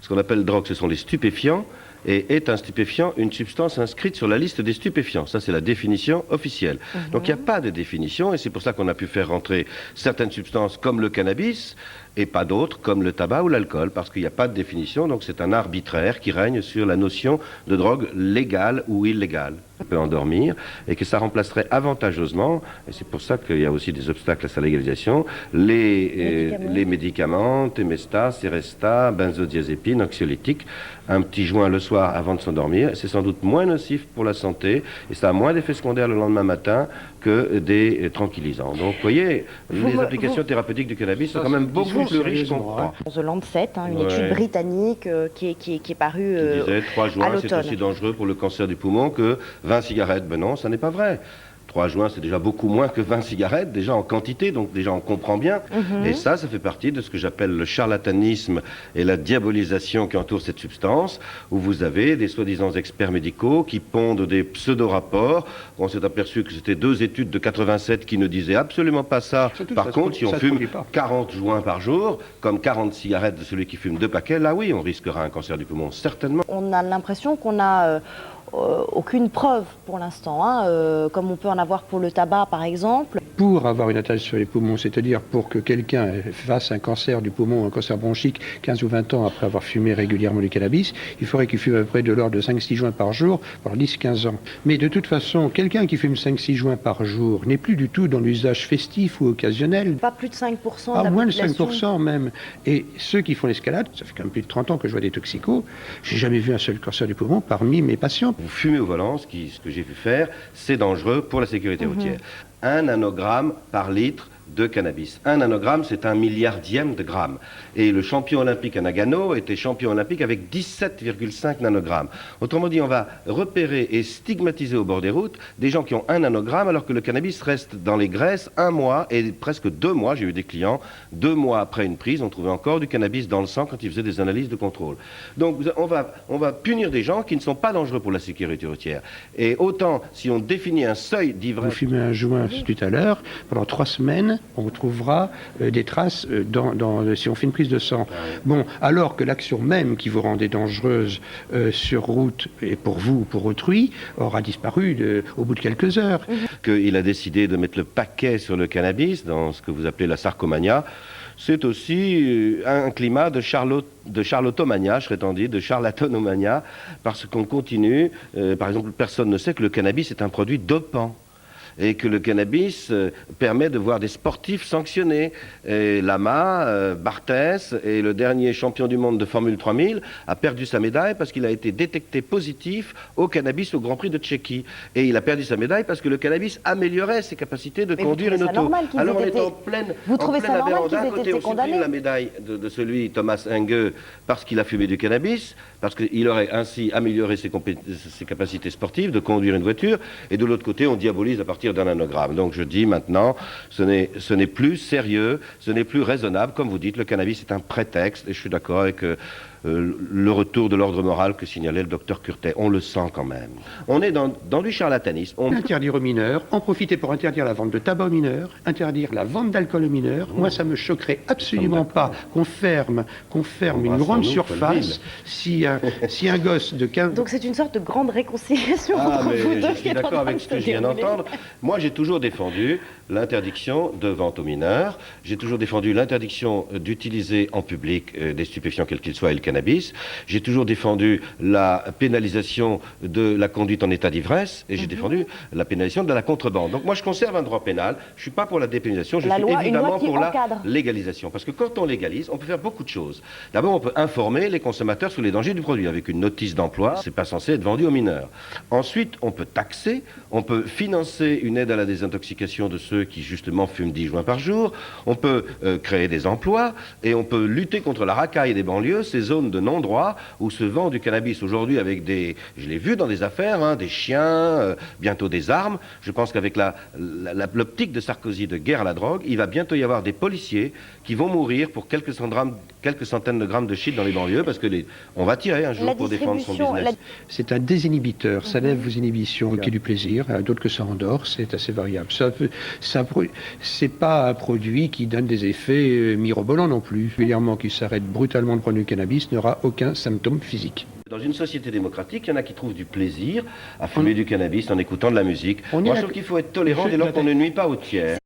Ce qu'on appelle drogue, ce sont les stupéfiants, et est un stupéfiant une substance inscrite sur la liste des stupéfiants. Ça, c'est la définition officielle. Donc, il n'y a pas de définition, et c'est pour ça qu'on a pu faire rentrer certaines substances comme le cannabis, et pas d'autres comme le tabac ou l'alcool, parce qu'il n'y a pas de définition, donc c'est un arbitraire qui règne sur la notion de drogue légale ou illégale. On peut endormir, et que ça remplacerait avantageusement, et c'est pour ça qu'il y a aussi des obstacles à sa légalisation, les médicaments, Temesta, Seresta, benzodiazépines, anxiolytiques, un petit joint le soir avant de s'endormir, c'est sans doute moins nocif pour la santé, et ça a moins d'effets secondaires le lendemain matin que des tranquillisants. Donc, vous voyez, les applications thérapeutiques du cannabis sont quand même beaucoup plus riches qu'on croit. The Lancet, une étude britannique qui est parue qui disait 3 à joints, c'est l'automne. aussi dangereux pour le cancer du poumon que 20 cigarettes. Ben non, ça n'est pas vrai. 3 joints, c'est déjà beaucoup moins que 20 cigarettes, déjà en quantité, donc déjà on comprend bien. Et ça fait partie de ce que j'appelle le charlatanisme et la diabolisation qui entoure cette substance, où vous avez des soi-disant experts médicaux qui pondent des pseudo-rapports. On s'est aperçu que c'était 2 études de 87 qui ne disaient absolument pas ça. Par contre, si on fume 40 joints par jour, comme 40 cigarettes de celui qui fume 2 paquets, là oui, on risquera un cancer du poumon, certainement. On a l'impression qu'on a aucune preuve pour l'instant, comme on peut en avoir pour le tabac par exemple. Pour avoir une atteinte sur les poumons, c'est-à-dire pour que quelqu'un fasse un cancer du poumon, un cancer bronchique 15 ou 20 ans après avoir fumé régulièrement du cannabis, il faudrait qu'il fume à peu près de l'ordre de 5-6 joints par jour pendant 10-15 ans. Mais de toute façon, quelqu'un qui fume 5-6 joints par jour n'est plus du tout dans l'usage festif ou occasionnel. Pas plus de 5% de la moins de population. 5% même. Et ceux qui font l'escalade, ça fait quand même plus de 30 ans que je vois des toxicos, j'ai jamais vu un seul cancer du poumon parmi mes patients. Vous fumez au volant, ce que j'ai vu faire, c'est dangereux pour la sécurité routière. 1 nanogramme par litre de cannabis. 1 nanogramme, c'est 1 milliardième de gramme. Et le champion olympique à Nagano était champion olympique avec 17,5 nanogrammes. Autrement dit, on va repérer et stigmatiser au bord des routes des gens qui ont 1 nanogramme alors que le cannabis reste dans les graisses 1 mois et presque 2 mois. J'ai eu des clients, 2 mois après une prise, on trouvait encore du cannabis dans le sang quand ils faisaient des analyses de contrôle. Donc on va punir des gens qui ne sont pas dangereux pour la sécurité routière. Et autant, si on définit un seuil d'ivresse... Vous fumez un joint tout à l'heure, pendant 3 semaines, on retrouvera des traces si on fait une prise de sang. Bon, alors que l'action même qui vous rendait dangereuse sur route, et pour vous ou pour autrui, aura disparu au bout de quelques heures. Qu'il a décidé de mettre le paquet sur le cannabis, dans ce que vous appelez la sarcomania, c'est aussi un climat de charlotomania, je serais tendu, de charlatanomania, parce qu'on continue, par exemple, personne ne sait que le cannabis est un produit dopant. Et que le cannabis permet de voir des sportifs sanctionnés. Et Lama, Barthès, et le dernier champion du monde de Formule 3000, a perdu sa médaille parce qu'il a été détecté positif au cannabis au Grand Prix de Tchéquie. Et il a perdu sa médaille parce que le cannabis améliorait ses capacités de conduire une auto. Alors on est en pleine aberrance. D'un côté, on supprime la médaille de celui, Thomas Inge, parce qu'il a fumé du cannabis, parce qu'il aurait ainsi amélioré ses capacités sportives de conduire une voiture, et de l'autre côté, on diabolise à partir d'un nanogramme. Donc je dis maintenant, ce n'est plus sérieux, ce n'est plus raisonnable. Comme vous dites, le cannabis est un prétexte, et je suis d'accord avec le retour de l'ordre moral que signalait le docteur Curtet. On le sent quand même. On est dans du charlatanisme. Interdire aux mineurs, en profiter pour interdire la vente de tabac aux mineurs, interdire la vente d'alcool aux mineurs. Moi, ça me choquerait absolument pas qu'on ferme une grande surface si un gosse de 15... Donc c'est une sorte de grande réconciliation entre vous deux. Je suis d'accord avec ce que je viens d'entendre. Moi, j'ai toujours défendu l'interdiction de vente aux mineurs. J'ai toujours défendu l'interdiction d'utiliser en public des stupéfiants, quels qu'ils soient, et le cannabis. J'ai toujours défendu la pénalisation de la conduite en état d'ivresse, et j'ai défendu la pénalisation de la contrebande. Donc moi, je conserve un droit pénal. Je ne suis pas pour la dépénalisation, je suis évidemment pour la légalisation. Parce que quand on légalise, on peut faire beaucoup de choses. D'abord, on peut informer les consommateurs sur les dangers du produit avec une notice d'emploi. C'est pas censé être vendu aux mineurs. Ensuite, on peut taxer, on peut financer une aide à la désintoxication de ceux qui, justement, fument 10 joints par jour. On peut créer des emplois, et on peut lutter contre la racaille des banlieues, ces zones de non-droit où se vend du cannabis aujourd'hui avec je l'ai vu dans des affaires, des chiens, bientôt des armes. Je pense qu'avec l'optique de Sarkozy de guerre à la drogue, il va bientôt y avoir des policiers qui vont mourir pour quelques centaines quelques centaines de grammes de shit dans les banlieues, parce que on va tirer un jour La pour défendre son business. C'est un désinhibiteur, ça lève vos inhibitions, qui est du plaisir, d'autres que ça endort, c'est assez variable. C'est pas un produit qui donne des effets mirobolants non plus. Régulièrement qui s'arrête brutalement de prendre du cannabis n'aura aucun symptôme physique. Dans une société démocratique, il y en a qui trouvent du plaisir à fumer du cannabis en écoutant de la musique. Moi, je trouve qu'il faut être tolérant dès lors qu'on ne nuit pas au tiers.